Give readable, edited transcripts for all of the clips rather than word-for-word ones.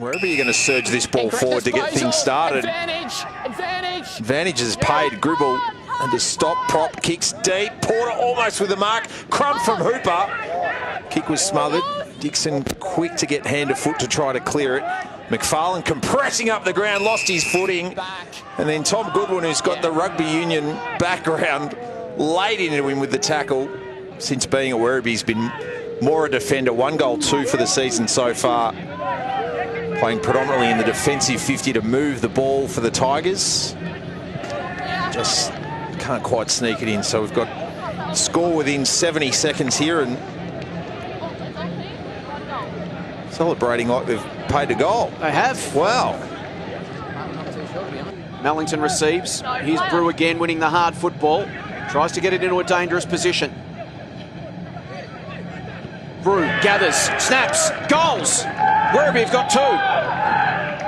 Wherever you're going to surge this ball forward to get things started. Advantage is paid. Gribble and to stop. Prop kicks deep. Porter almost with the mark. Crump from Hooper. Kick was smothered. Dixon quick to get hand to foot to try to clear it. McFarlane compressing up the ground, lost his footing. And then Tom Goodwin, who's got the rugby union background, laid into him with the tackle. Since being at Werribee, he's been more a defender. 1 goal, 2 for the season so far. Playing predominantly in the defensive 50 to move the ball for the Tigers. Just can't quite sneak it in. So we've got score within 70 seconds here and celebrating like they've paid a goal. They have. Wow. Mellington receives. Here's Brew again winning the hard football. Tries to get it into a dangerous position. Brew gathers, snaps, goals. Werribee have got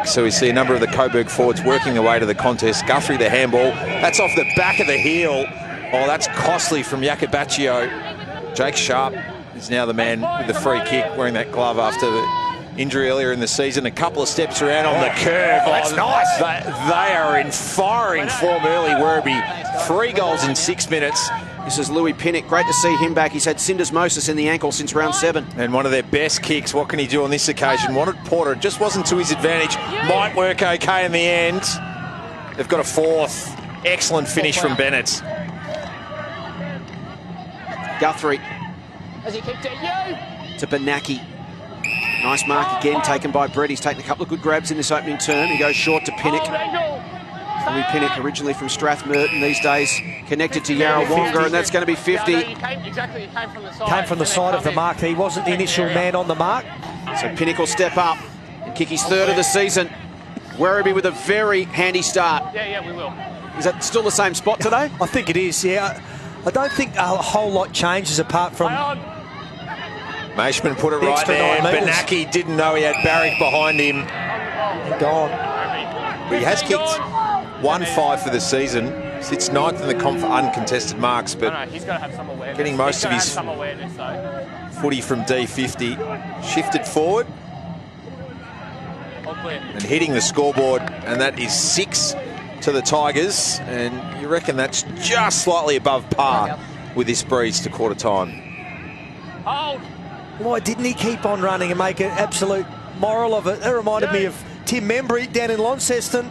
2. So we see a number of the Coburg forwards working their way to the contest. Guthrie the handball. That's off the back of the heel. Oh, that's costly from Jakubaccio. Jake Sharp is now the man with the free kick, wearing that glove after the injury earlier in the season. A couple of steps around on the curve. Oh, that's nice. They are in firing form early, Werribee. 3 goals in 6 minutes. This is Louis Pinnock. Great to see him back. He's had syndesmosis in the ankle since round 7. And one of their best kicks. What can he do on this occasion? Wanted Porter. It just wasn't to his advantage. Might work okay in the end. They've got a 4th. Excellent finish from Bennett. Guthrie. To Benaki. Nice mark again taken by Brett. He's taken a couple of good grabs in this opening term. He goes short to Pinnock. Louis Pinnock, originally from Strathmerton, these days connected to Yarrawonga, and that's going to be 50. Came from the side of the mark. He wasn't the initial man on the mark. So Pinnock will step up and kick his 3rd of the season. Werribee with a very handy start. Yeah, we will. Is that still the same spot today? I think it is, yeah. I don't think a whole lot changes apart from... Maishman put it right there. Benaki didn't know he had Barrick behind him. Gone. But he has kicked 1-5 for the season. Sits 9th in the comp for uncontested marks, but he's got to have some awareness. Getting most of his footy from D50. Shifted forward. And hitting the scoreboard, and that is 6 to the Tigers. And you reckon that's just slightly above par with this breeze to quarter time. Why didn't he keep on running and make an absolute moral of it? That reminded me of Tim Membry down in Launceston.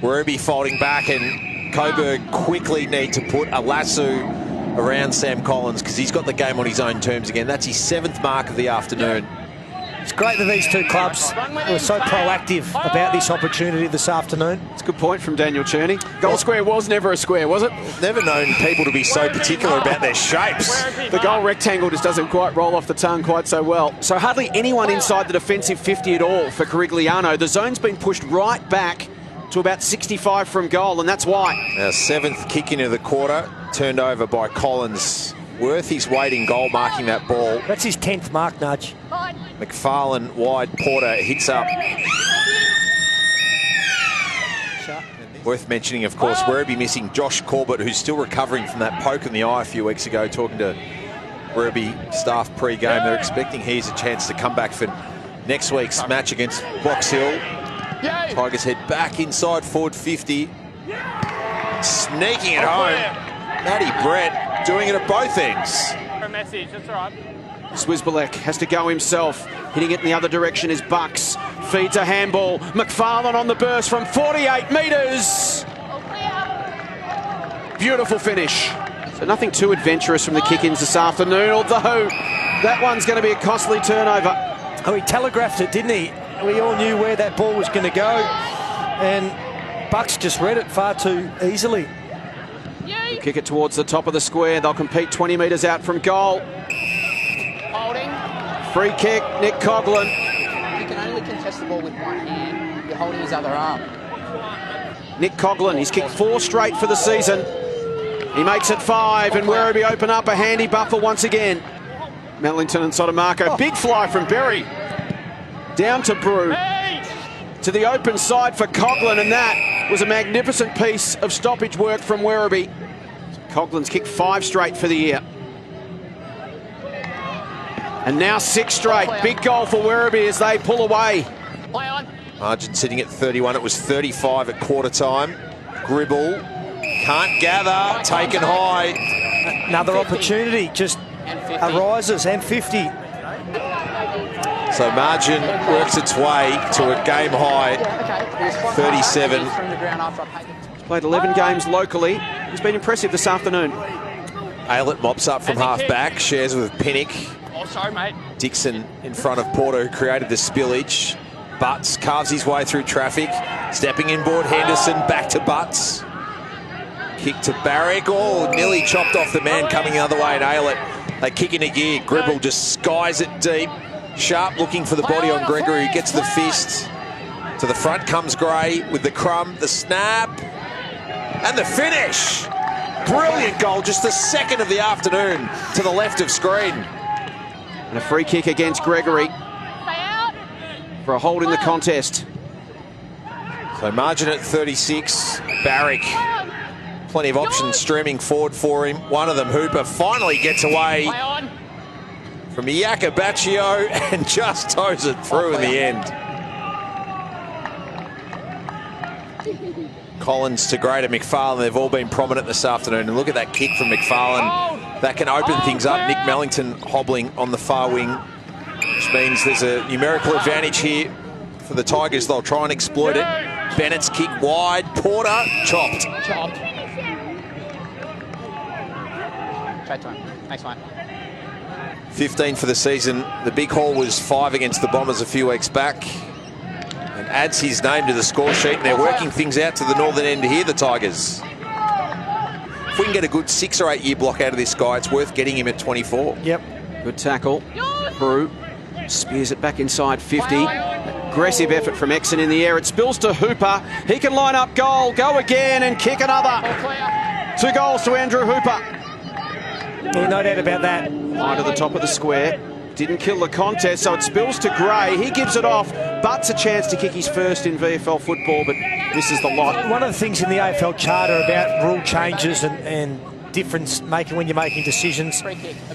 Werribee folding back, and Coburg quickly need to put a lasso around Sam Collins because he's got the game on his own terms again. That's his 7th mark of the afternoon. It's great that these 2 clubs were so proactive about this opportunity this afternoon. It's a good point from Daniel Cherney. Goal square was never a square, was it? Never known people to be so particular about their shapes. The goal rectangle just doesn't quite roll off the tongue quite so well. So hardly anyone inside the defensive 50 at all for Corigliano. The zone's been pushed right back to about 65 from goal, and that's why. Now 7th kick into the quarter, turned over by Collins. Worth his weight in goal marking that ball. That's his 10th mark, Nudge. McFarlane wide, Porter hits up. Worth mentioning, of course, Werribee missing Josh Corbett, who's still recovering from that poke in the eye a few weeks ago. Talking to Werribee staff pre-game, they're expecting he's a chance to come back for next week's match against Box Hill. Tigers head back inside forward 50. Sneaking it home. Matty Brett doing it at both ends. Swizbalek has to go himself. Hitting it in the other direction is Bucks. Feeds a handball. McFarlane on the burst from 48 metres. Beautiful finish. So nothing too adventurous from the kick-ins this afternoon, although that one's going to be a costly turnover. Oh, he telegraphed it, didn't he? We all knew where that ball was going to go, and Bucks just read it far too easily. They'll kick it towards the top of the square. They'll compete 20 metres out from goal. Holding. Free kick, Nick Coughlin. You can only contest the ball with one hand. You're holding his other arm. Nick Coughlin, he's kicked 4 straight for the season. He makes it 5, and Werribee open up a handy buffer once again. Mellington and Sotomaco. Big fly from Berry. Down to Brew. To the open side for Coughlin, and that was a magnificent piece of stoppage work from Werribee. Coughlin's kicked 5 straight for the year. And now 6 straight. Big goal for Werribee as they pull away Play on. Margin sitting at 31. It was 35 at quarter time. Gribble can't gather. Taken high. Another opportunity just arises, and 50. So margin works its way to a game high 37. Played 11 games locally. He's been impressive this afternoon. Aylett mops up from half back, shares with Pinnock. Oh, sorry, mate. Dixon in front of Porter, who created the spillage. Butts carves his way through traffic. Stepping inboard, Henderson back to Butts. Kick to Barrick. Oh, nearly chopped off the man coming the other way. And Aylett, they kick in a gear. Gribble just skies it deep. Sharp looking for the body on Gregory, who gets the fist. To the front comes Gray with the crumb, the snap, and the finish. Brilliant goal, just the second of the afternoon to the left of screen. And a free kick against Gregory for a hold in the contest. So margin at 36. Barrick, plenty of options streaming forward for him. One of them, Hooper, finally gets away from Iacobaccio and just toes it through in the end. Collins to Gray to McFarlane. They've all been prominent this afternoon. And look at that kick from McFarlane. That can open things up. Nick Mellington hobbling on the far wing, which means there's a numerical advantage here for the Tigers. They'll try and exploit it. Bennett's kick wide. Porter chopped. Trade time. Next one. 15 for the season. The big haul was 5 against the Bombers a few weeks back. And adds his name to the score sheet. And they're working things out to the northern end here, the Tigers. If we can get a good 6 or 8 year block out of this guy, it's worth getting him at 24. Yep. Good tackle. Brew spears it back inside 50. Aggressive effort from Exon in the air. It spills to Hooper. He can line up goal, go again and kick another. 2 goals to Andrew Hooper. Yeah, no doubt about that. Line to the top of the square. Didn't kill the contest, so it spills to Gray. He gives it off. Butts a chance to kick his first in VFL football, but misses the lot. One of the things in the AFL charter about rule changes and difference making when you're making decisions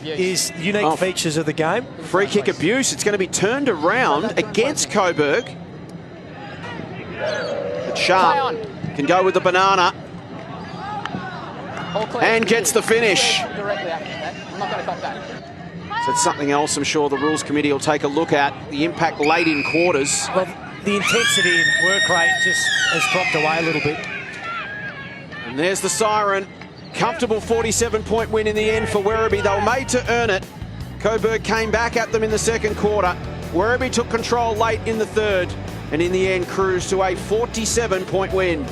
is unique features of the game. Free kick abuse. It's going to be turned around against Coburg. But Sharp can go with the banana and gets the finish. I'm not going to cop that. So it's something else I'm sure the Rules Committee will take a look at. The impact late in quarters. Well, the intensity and work rate just has dropped away a little bit. And there's the siren. Comfortable 47-point win in the end for Werribee. They were made to earn it. Coburg came back at them in the second quarter. Werribee took control late in the third, and in the end cruised to a 47-point win.